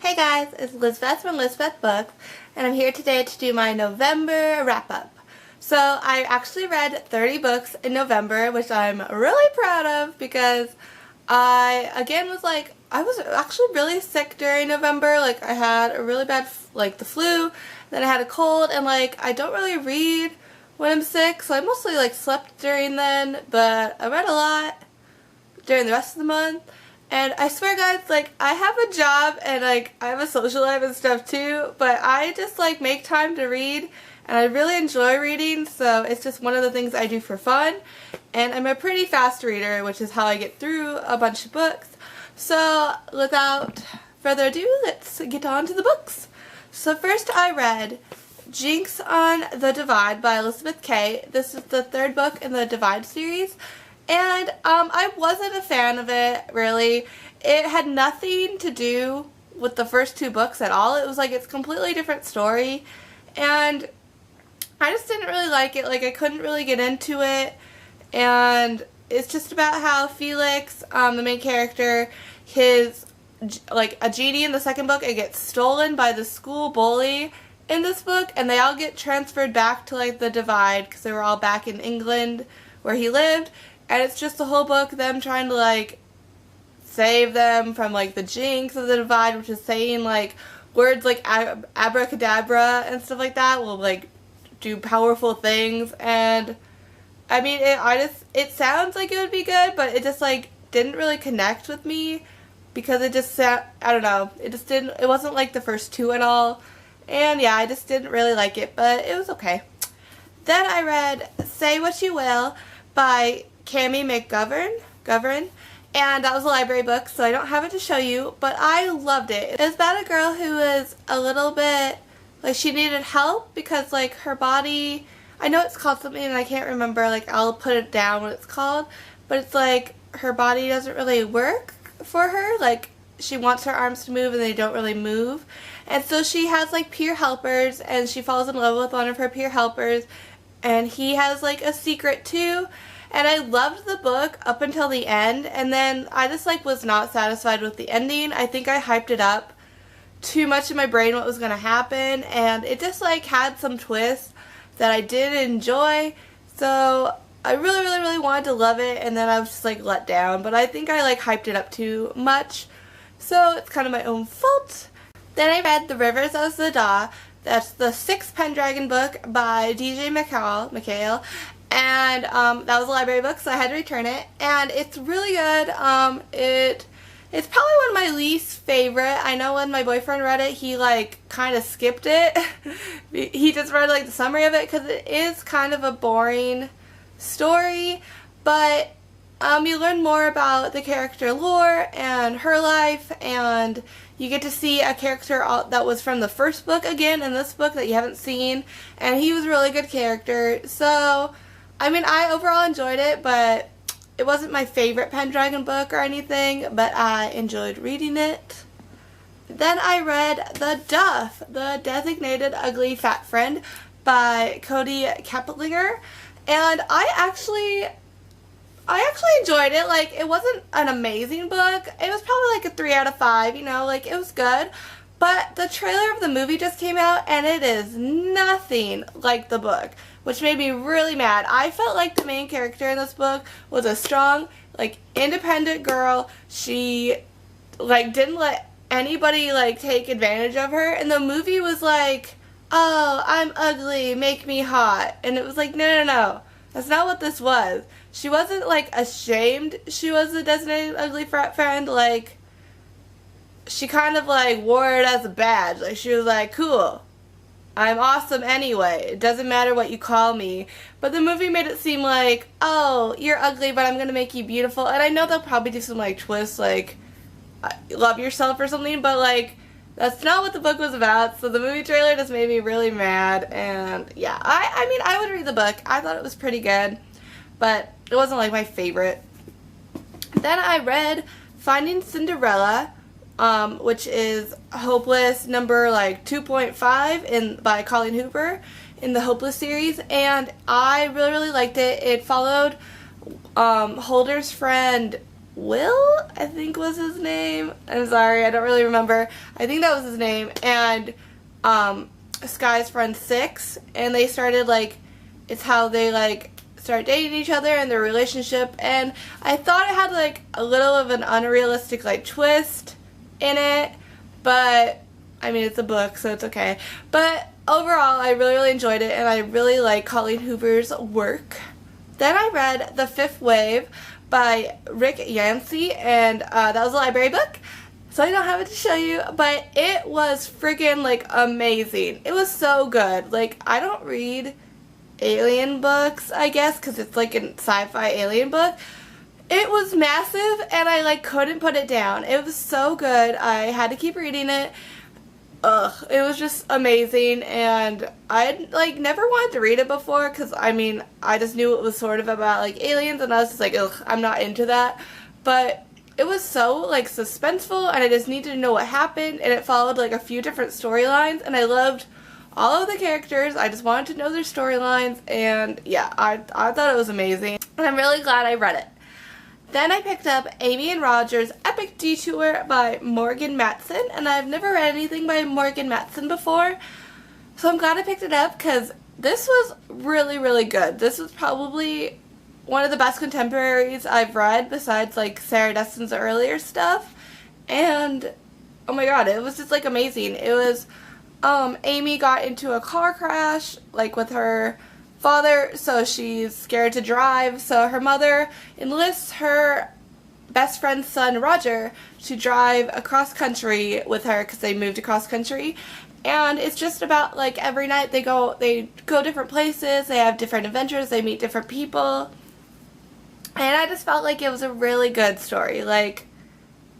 Hey guys, it's Elizabeth from Elizabeth Books, and I'm here today to do my November wrap-up. So I actually read 30 books in November, which I'm really proud of because I was actually really sick during November. Like, I had a really bad, the flu, then I had a cold, and I don't really read when I'm sick, so I mostly slept during then, but I read a lot during the rest of the month. And I swear guys, I have a job and I have a social life and stuff too, but I just make time to read, and I really enjoy reading, so it's just one of the things I do for fun. And I'm a pretty fast reader, which is how I get through a bunch of books. So without further ado, let's get on to the books. So first I read Jinx on the Divide by Elizabeth K. This is the third book in the Divide series. And I wasn't a fan of it, really. It had nothing to do with the first two books at all. It was it's a completely different story. And I just didn't really like it. I couldn't really get into it. And it's just about how Felix, the main character, his, a genie in the second book, it gets stolen by the school bully in this book. And they all get transferred back to, the Divide because they were all back in England where he lived. And it's just the whole book, them trying to, save them from, the jinx of the Divide, which is saying, words like abracadabra and stuff like that will, do powerful things. And, I mean, it sounds like it would be good, but it just, didn't really connect with me because it just, I don't know, it wasn't like the first two at all. And, yeah, I just didn't really like it, but it was okay. Then I read Say What You Will by Cami McGovern, and that was a library book, so I don't have it to show you, but I loved it. It was about a girl who was a little bit, she needed help because, her body, I know it's called something and I can't remember, I'll put it down what it's called, but it's her body doesn't really work for her, she wants her arms to move and they don't really move, and so she has, peer helpers, and she falls in love with one of her peer helpers, and he has, a secret too. And I loved the book up until the end, and then I just was not satisfied with the ending. I think I hyped it up too much in my brain what was going to happen, and it just had some twists that I did enjoy. So I really wanted to love it, and then I was just let down. But I think I hyped it up too much, so it's kind of my own fault. Then I read The Rivers of Zada. That's the 6th Pendragon book by DJ McHale. And that was a library book, so I had to return it. And it's really good. It's probably one of my least favorite. I know when my boyfriend read it, he kind of skipped it. He just read the summary of it because it is kind of a boring story. But you learn more about the character lore and her life, and you get to see a character that was from the first book again in this book that you haven't seen. And he was a really good character. So I mean, I overall enjoyed it, but it wasn't my favorite Pendragon book or anything, but I enjoyed reading it. Then I read The Duff, The Designated Ugly Fat Friend by Cody Keplinger, and I actually enjoyed it. It wasn't an amazing book. It was probably a 3 out of 5, it was good. But the trailer of the movie just came out, and it is nothing like the book, which made me really mad. I felt like the main character in this book was a strong, independent girl. She, didn't let anybody, take advantage of her. And the movie was oh, I'm ugly, make me hot. And it was no. That's not what this was. She wasn't, ashamed she was a designated ugly friend. She kind of, wore it as a badge. She was cool. I'm awesome anyway. It doesn't matter what you call me. But the movie made it seem oh, you're ugly, but I'm going to make you beautiful. And I know they'll probably do some, twists, love yourself or something. But, that's not what the book was about. So the movie trailer just made me really mad. And, yeah. I mean, I would read the book. I thought it was pretty good. But it wasn't, my favorite. Then I read Finding Cinderella, which is Hopeless number 2.5 by Colleen Hooper in the Hopeless series, and I really liked it. It followed Holder's friend Will, I think was his name. I'm sorry, I don't really remember. I think that was his name. And Sky's friend Six, and they started like, it's how they like start dating each other and their relationship. And I thought it had like a little of an unrealistic like twist in it, but I mean it's a book, so it's okay. But overall, I really enjoyed it, and I really like Colleen Hoover's work. Then I read The Fifth Wave by Rick Yancey, and that was a library book, so I don't have it to show you, but it was freaking like amazing. It was so good. Like, I don't read alien books, I guess, because it's like a sci-fi alien book. It was massive, and I like couldn't put it down. It was so good. I had to keep reading it. Ugh, it was just amazing, and I like never wanted to read it before because I mean I just knew it was sort of about like aliens, and I was just like, ugh, I'm not into that. But it was so like suspenseful, and I just needed to know what happened, and it followed like a few different storylines, and I loved all of the characters. I just wanted to know their storylines, and yeah, I thought it was amazing, and I'm really glad I read it. Then I picked up Amy and Roger's Epic Detour by Morgan Matson, and I've never read anything by Morgan Matson before, so I'm glad I picked it up because this was really good. This was probably one of the best contemporaries I've read besides like Sarah Destin's earlier stuff, and oh my god, it was just like amazing. It was Amy got into a car crash like with her father, so she's scared to drive, so her mother enlists her best friend's son Roger to drive across country with her because they moved across country. And it's just about like every night they go different places, they have different adventures, they meet different people, and I just felt like it was a really good story. Like,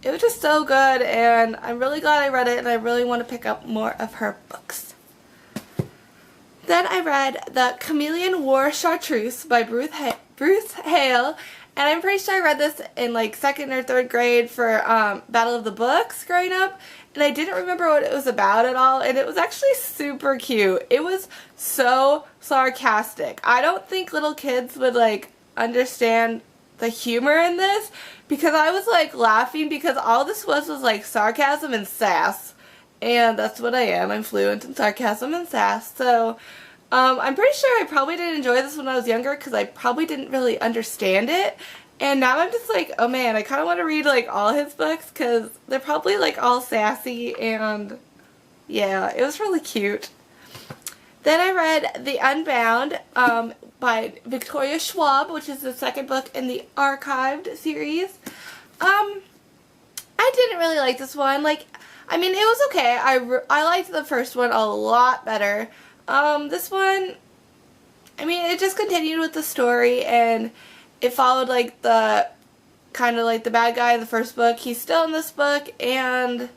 it was just so good, and I'm really glad I read it, and I really want to pick up more of her books. Then I read The Chameleon War Chartreuse by Bruce Hale, and I'm pretty sure I read this in like 2nd or 3rd grade for Battle of the Books growing up, and I didn't remember what it was about at all, and it was actually super cute. It was so sarcastic. I don't think little kids would like understand the humor in this, because I was like laughing because all this was like sarcasm and sass. And that's what I am. I'm fluent in sarcasm and sass. So, I'm pretty sure I probably didn't enjoy this when I was younger because I probably didn't really understand it. And now I'm just like, oh man, I kind of want to read like all his books because they're probably like all sassy, and yeah, it was really cute. Then I read The Unbound by Victoria Schwab, which is the 2nd book in the Archived series. I didn't really like this one. Like, I mean, it was okay. I liked the first one a lot better. This one, I mean, it just continued with the story, and it followed like the kind of like the bad guy in the first book. He's still in this book, and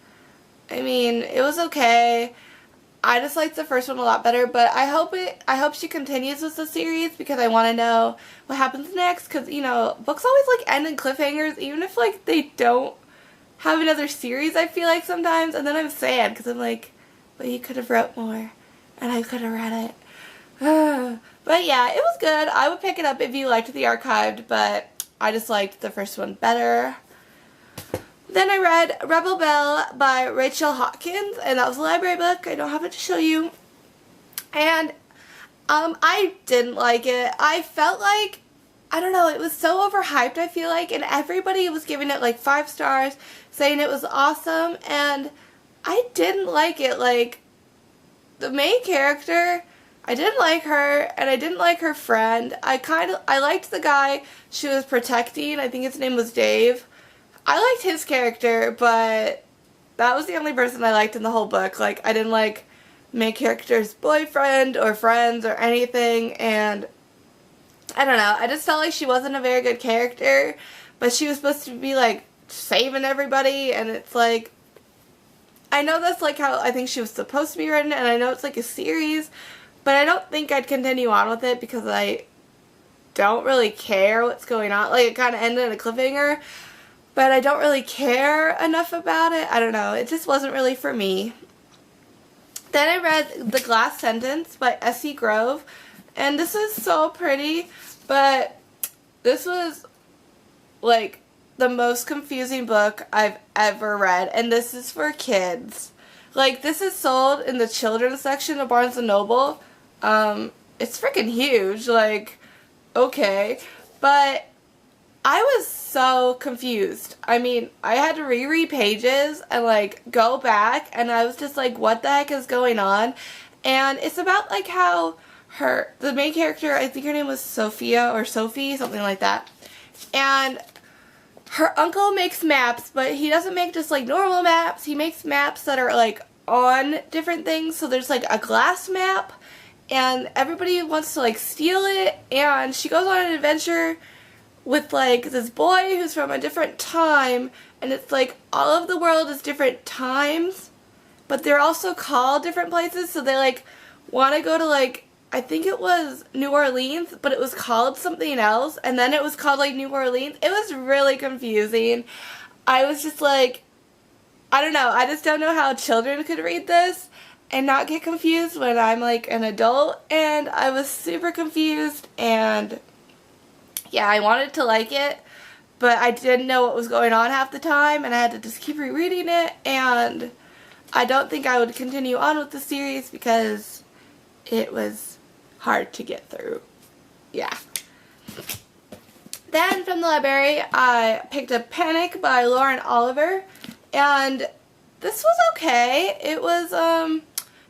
I mean, it was okay. I just liked the first one a lot better, but I hope she continues with the series because I want to know what happens next, because you know, books always like end in cliffhangers, even if like they don't have another series, I feel like sometimes, and then I'm sad because I'm like, well, you could have wrote more and I could have read it. But yeah, it was good. I would pick it up if you liked the Archived, but I just liked the first one better. Then I read Rebel Belle by Rachel Hawkins, and that was a library book. I don't have it to show you. And I didn't like it. I felt like, I don't know, it was so overhyped, I feel like, and everybody was giving it like 5 stars, saying it was awesome, and I didn't like it. Like, the main character, I didn't like her, and I didn't like her friend. I liked the guy she was protecting. I think his name was Dave. I liked his character, but that was the only person I liked in the whole book. Like, I didn't like main character's boyfriend or friends or anything, and I don't know. I just felt like she wasn't a very good character, but she was supposed to be like saving everybody, and it's like, I know that's like how I think she was supposed to be written, and I know it's like a series, but I don't think I'd continue on with it because I don't really care what's going on. Like, it kind of ended in a cliffhanger, but I don't really care enough about it. I don't know. It just wasn't really for me. Then I read The Glass Sentence by S.E. Grove, and this is so pretty, but this was like the most confusing book I've ever read, and this is for kids. Like, this is sold in the children's section of Barnes & Noble. It's freaking huge, like, okay. But I was so confused. I mean, I had to reread pages and, like, go back, and I was just like, what the heck is going on? And it's about, like, how the main character, I think her name was Sophia or Sophie, something like that. And her uncle makes maps, but he doesn't make just, like, normal maps. He makes maps that are, like, on different things. So there's, like, a glass map, and everybody wants to, like, steal it. And she goes on an adventure with, like, this boy who's from a different time. And it's, like, all of the world is different times, but they're also called different places. So they, like, want to go to, like, I think it was New Orleans, but it was called something else, and then it was called, like, New Orleans. It was really confusing. I was just like, I don't know. I just don't know how children could read this and not get confused when I'm, like, an adult, and I was super confused, and yeah, I wanted to like it, but I didn't know what was going on half the time, and I had to just keep rereading it, and I don't think I would continue on with the series because it was hard to get through. Yeah. Then from the library, I picked up Panic by Lauren Oliver, and this was okay. It was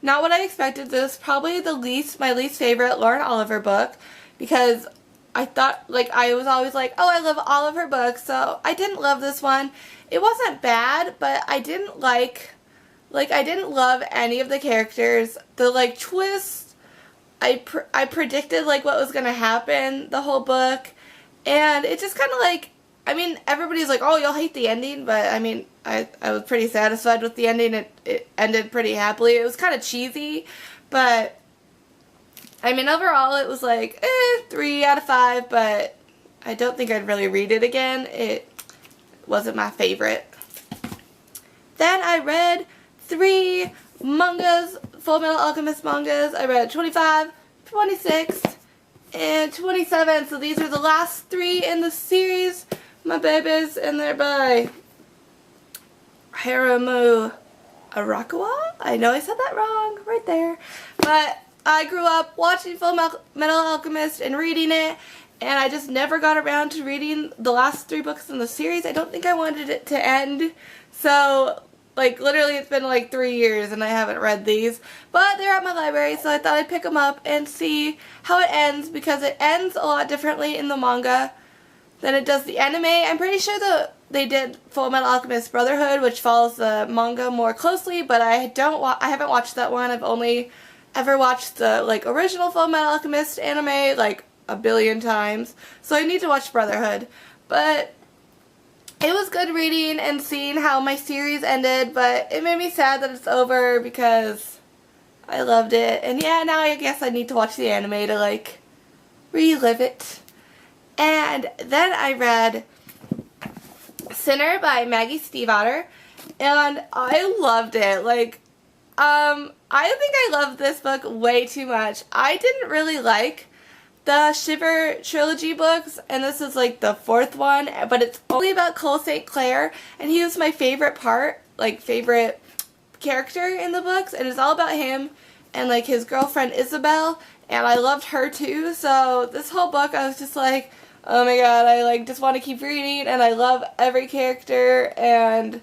not what I expected. This was probably my least favorite Lauren Oliver book, because I thought, like, I was always like, oh, I love all of her books, so I didn't love this one. It wasn't bad, but I didn't I didn't love any of the characters. The, like, twists, I predicted, like, what was going to happen the whole book, and it just kind of, like, I mean, everybody's like, oh, you'll hate the ending, but, I mean, I was pretty satisfied with the ending. It ended pretty happily. It was kind of cheesy, but, I mean, overall, it was, like, 3 out of 5, but I don't think I'd really read it again. It wasn't my favorite. Then I read 3 mangas, Full Metal Alchemist mangas. I read 25, 26, and 27. So these are the last 3 in the series, my babies, and they're by Hiromu Arakawa. I know I said that wrong right there. But I grew up watching Full Metal Alchemist and reading it, and I just never got around to reading the last 3 books in the series. I don't think I wanted it to end. So, like, literally it's been like 3 years and I haven't read these. But they're at my library, so I thought I'd pick them up and see how it ends, because it ends a lot differently in the manga than it does the anime. I'm pretty sure that they did Full Metal Alchemist Brotherhood, which follows the manga more closely, but I haven't watched that one. I've only ever watched the, like, original Full Metal Alchemist anime, like, a billion times. So I need to watch Brotherhood. But it was good reading and seeing how my series ended, but it made me sad that it's over because I loved it. And yeah, now I guess I need to watch the anime to, like, relive it. And then I read Sinner by Maggie Stiefvater, and I loved it. Like, I think I loved this book way too much. I didn't really like the Shiver trilogy books, and this is, like, the 4th one, but it's only about Cole St. Clair, and he was my favorite favorite character in the books, and it's all about him and, like, his girlfriend Isabel, and I loved her too. So this whole book I was just like, oh my god, I, like, just want to keep reading, and I love every character, and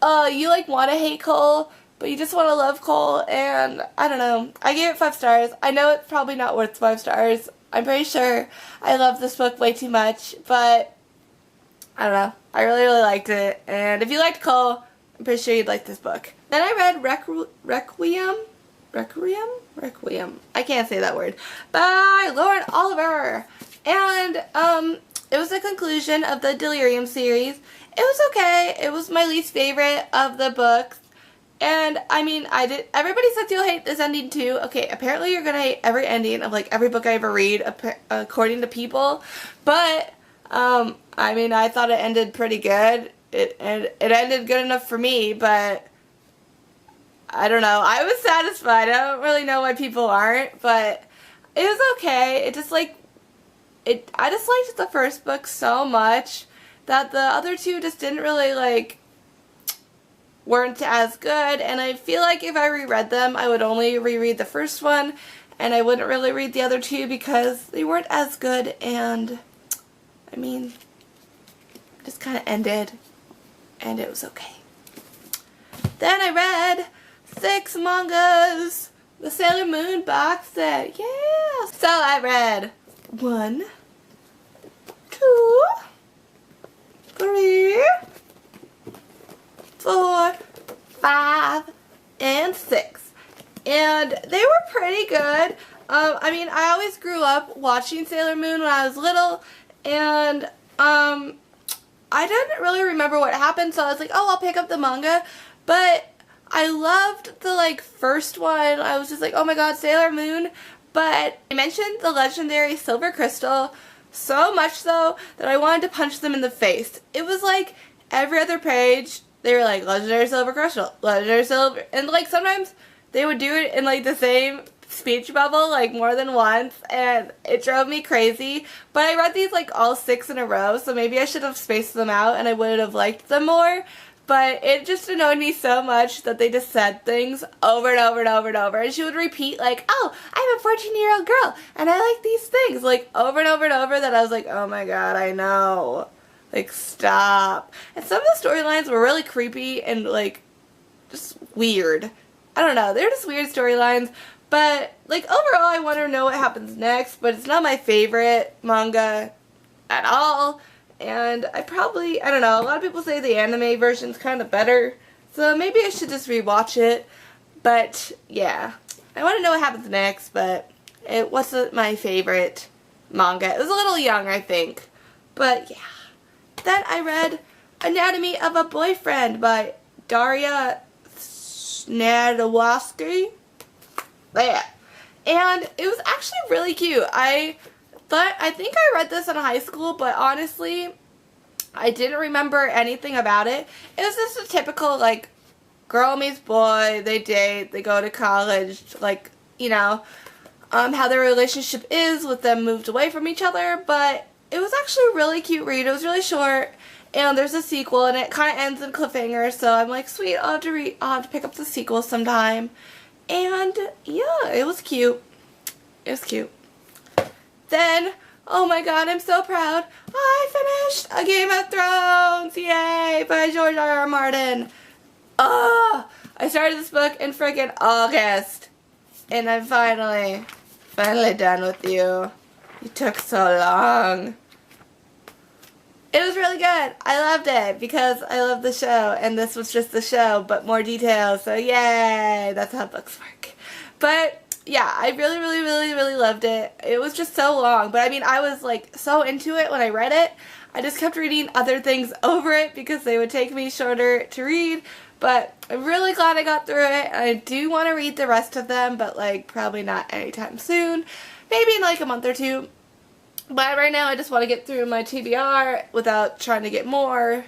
you, like, want to hate Cole, but you just want to love Cole, and I don't know. I gave it 5 stars. I know it's probably not worth 5 stars. I'm pretty sure I love this book way too much, but I don't know. I really, really liked it, and if you liked Cole, I'm pretty sure you'd like this book. Then I read Requiem? I can't say that word. By Lauren Oliver. And it was the conclusion of the Delirium series. It was okay. It was my least favorite of the books. And, I mean, everybody says you'll hate this ending too. Okay, apparently you're gonna hate every ending of, like, every book I ever read, according to people. But, I mean, I thought it ended pretty good. It ended good enough for me, but I don't know. I was satisfied. I don't really know why people aren't, but it was okay. It just, like, I just liked the first book so much that the other two just didn't really like weren't as good, and I feel like if I reread them I would only reread the first one and I wouldn't really read the other two because they weren't as good, and I mean just kind of ended and it was okay. Then I read 6 mangas, the Sailor Moon box set, yeah! So I read 1, 2, 3, 4, 5, and 6. And they were pretty good. I mean, I always grew up watching Sailor Moon when I was little, and I didn't really remember what happened, so I was like, oh, I'll pick up the manga. But I loved the like first one. I was just like, oh my god, Sailor Moon. But I mentioned the legendary Silver Crystal so much so that I wanted to punch them in the face. It was like every other page they were like legendary Silver Crystal, legendary Silver, and like sometimes they would do it in like the same speech bubble like more than once, and it drove me crazy. But I read these like all 6 in a row, so maybe I should have spaced them out and I would have liked them more. But it just annoyed me so much that they just said things over and over and over and over. And she would repeat like, oh, I'm a 14-year-old girl and I like these things, like over and over and over, that I was like, oh my god, I know. Like, stop. And some of the storylines were really creepy and like just weird. I don't know, they're just weird storylines. But like overall I want to know what happens next, but it's not my favorite manga at all. And I don't know, a lot of people say the anime version's kind of better, so maybe I should just rewatch it. But yeah, I want to know what happens next, but it wasn't my favorite manga. It was a little young, I think. But yeah. Then I read Anatomy of a Boyfriend by Daria Snadowski. Yeah. And it was actually really cute. I think I read this in high school, but honestly, I didn't remember anything about it. It was just a typical, like, girl meets boy, they date, they go to college, like, you know, how their relationship is with them moved away from each other. But it was actually a really cute read. It was really short, and there's a sequel, and it kind of ends in cliffhanger, so I'm like, sweet, I'll have to pick up the sequel sometime. And yeah, it was cute. It was cute. Then, oh my god, I'm so proud. I finished A Game of Thrones! Yay! By George R.R. Martin. I started this book in freaking August. And I'm finally done with you. You took so long. It was really good. I loved it because I love the show. And this was just the show, but more details. So yay! That's how books work. But yeah, I really loved it. It was just so long, but I mean, I was like so into it when I read it. I just kept reading other things over it because they would take me shorter to read, but I'm really glad I got through it. I do want to read the rest of them, but like probably not anytime soon. Maybe in like a month or 2. But right now I just want to get through my TBR without trying to get more.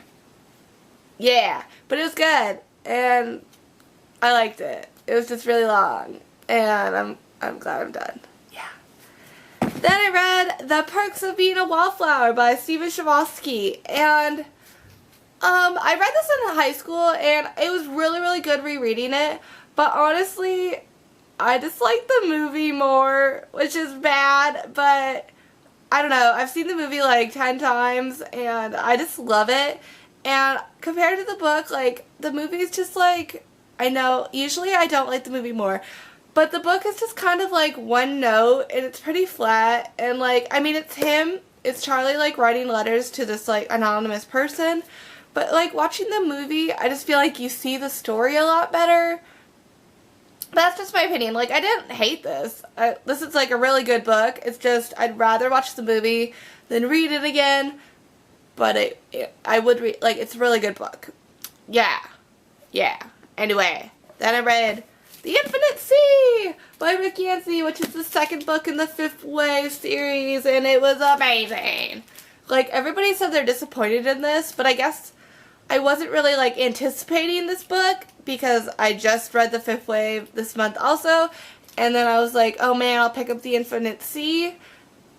Yeah, but it was good, and I liked it. It was just really long. And I'm glad I'm done. Yeah. Then I read The Perks of Being a Wallflower by Stephen Chbosky. And I read this in high school, and it was really good rereading it. But honestly, I just like the movie more, which is bad. But I don't know. I've seen the movie like 10 times, and I just love it. And compared to the book, like, the movie is just like, I know, usually I don't like the movie more. But the book is just kind of like one note, and it's pretty flat, and like, I mean, it's Charlie like writing letters to this like anonymous person, but like watching the movie, I just feel like you see the story a lot better. That's just my opinion. Like, I didn't hate this. This is like a really good book. It's just, I'd rather watch the movie than read it again, but I would read, like, it's a really good book. Yeah. Anyway, then I read The Infinite Sea by Rick Yancey, which is the second book in the Fifth Way series, and it was amazing. Like, everybody said they're disappointed in this, but I guess I wasn't really, like, anticipating this book because I just read The Fifth Wave this month also, and then I was like, oh man, I'll pick up The Infinite Sea,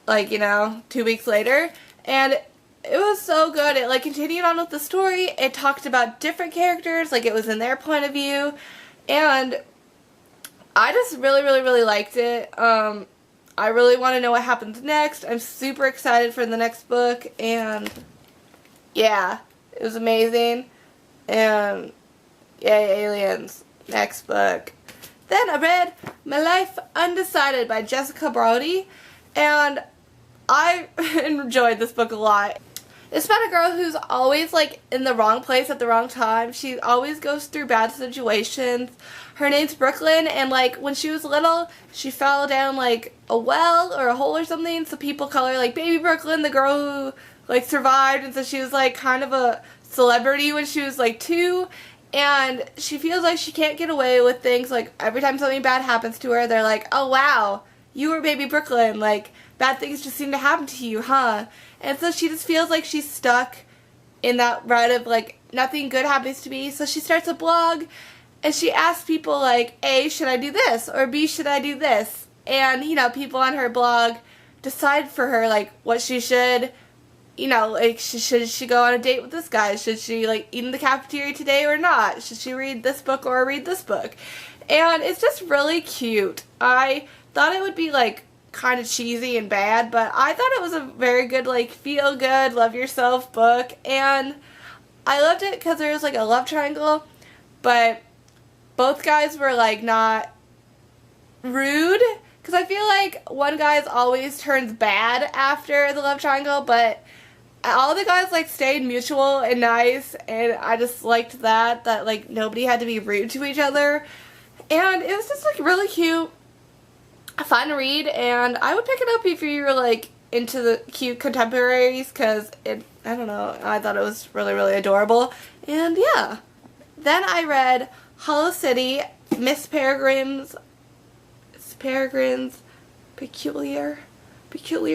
like, you know, 2 weeks later, and it was so good. It like continued on with the story. It talked about different characters, like it was in their point of view, and I just really liked it. I really want to know what happens next. I'm super excited for the next book, and yeah, it was amazing. And yay, aliens. Next book. Then I read My Life Undecided by Jessica Brody, and I enjoyed this book a lot. It's about a girl who's always like in the wrong place at the wrong time. She always goes through bad situations. Her name's Brooklyn, and like when she was little, she fell down like a well or a hole or something, so people call her like Baby Brooklyn, the girl who like survived, and so she was like kind of a celebrity when she was like 2, and she feels like she can't get away with things. Like every time something bad happens to her, they're like, oh wow, you were Baby Brooklyn, like bad things just seem to happen to you, huh? And so she just feels like she's stuck in that rut of like nothing good happens to me. So she starts a blog and she asks people like, A, should I do this? Or B, should I do this? And you know, people on her blog decide for her like what she should, you know, like should she go on a date with this guy? Should she like eat in the cafeteria today or not? Should she read this book or read this book? And it's just really cute. I thought it would be like kind of cheesy and bad, but I thought it was a very good, like, feel good, love yourself book, and I loved it because there was like a love triangle, but both guys were like not rude, because I feel like one guy's always turns bad after the love triangle, but all the guys like stayed mutual and nice, and I just liked that like nobody had to be rude to each other, and it was just like really cute, fun to read, and I would pick it up if you were like into the cute contemporaries, because I don't know, I thought it was really adorable. And yeah, then I read Hollow City, Miss Peregrine's Peculiar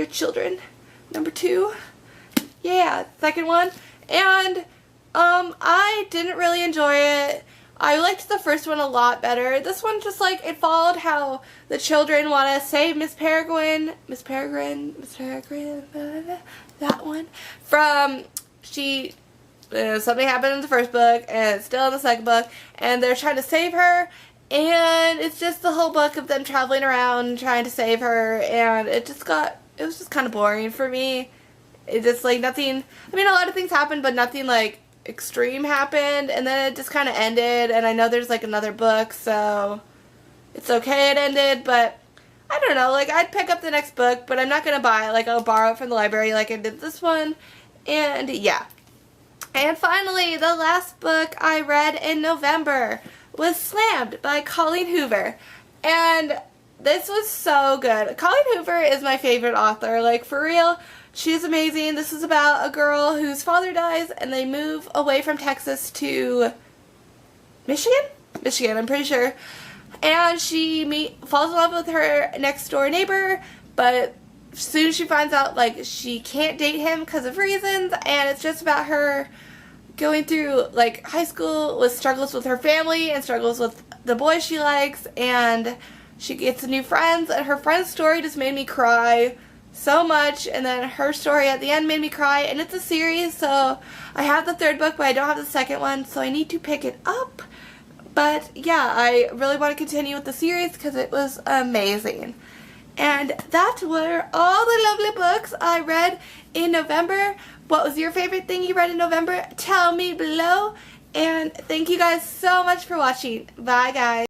Children, number 2. Yeah, second one. And I didn't really enjoy it. I liked the first one a lot better. This one just like, it followed how the children want to save Miss Peregrine, that one, from, something happened in the first book and it's still in the second book, and they're trying to save her, and it's just the whole book of them traveling around trying to save her, and it was just kind of boring for me. It just like nothing, I mean a lot of things happened, but nothing like extreme happened, and then it just kind of ended, and I know there's like another book, so it's okay it ended, but I don't know, like I'd pick up the next book, but I'm not gonna buy it, like I'll borrow it from the library like I did this one, and yeah. And finally, the last book I read in November was Slammed by Colleen Hoover, and this was so good. Colleen Hoover is my favorite author, like for real. She's amazing. This is about a girl whose father dies and they move away from Texas to Michigan, I'm pretty sure. And she falls in love with her next door neighbor, but soon as she finds out like she can't date him because of reasons, and it's just about her going through like high school with struggles with her family and struggles with the boy she likes, and she gets new friends, and her friend's story just made me cry so much, and then her story at the end made me cry, and it's a series, so I have the third book but I don't have the second one, so I need to pick it up. But yeah, I really want to continue with the series because it was amazing. And that were all the lovely books I read in November. What was your favorite thing you read in November? Tell me below, and thank you guys so much for watching. Bye guys.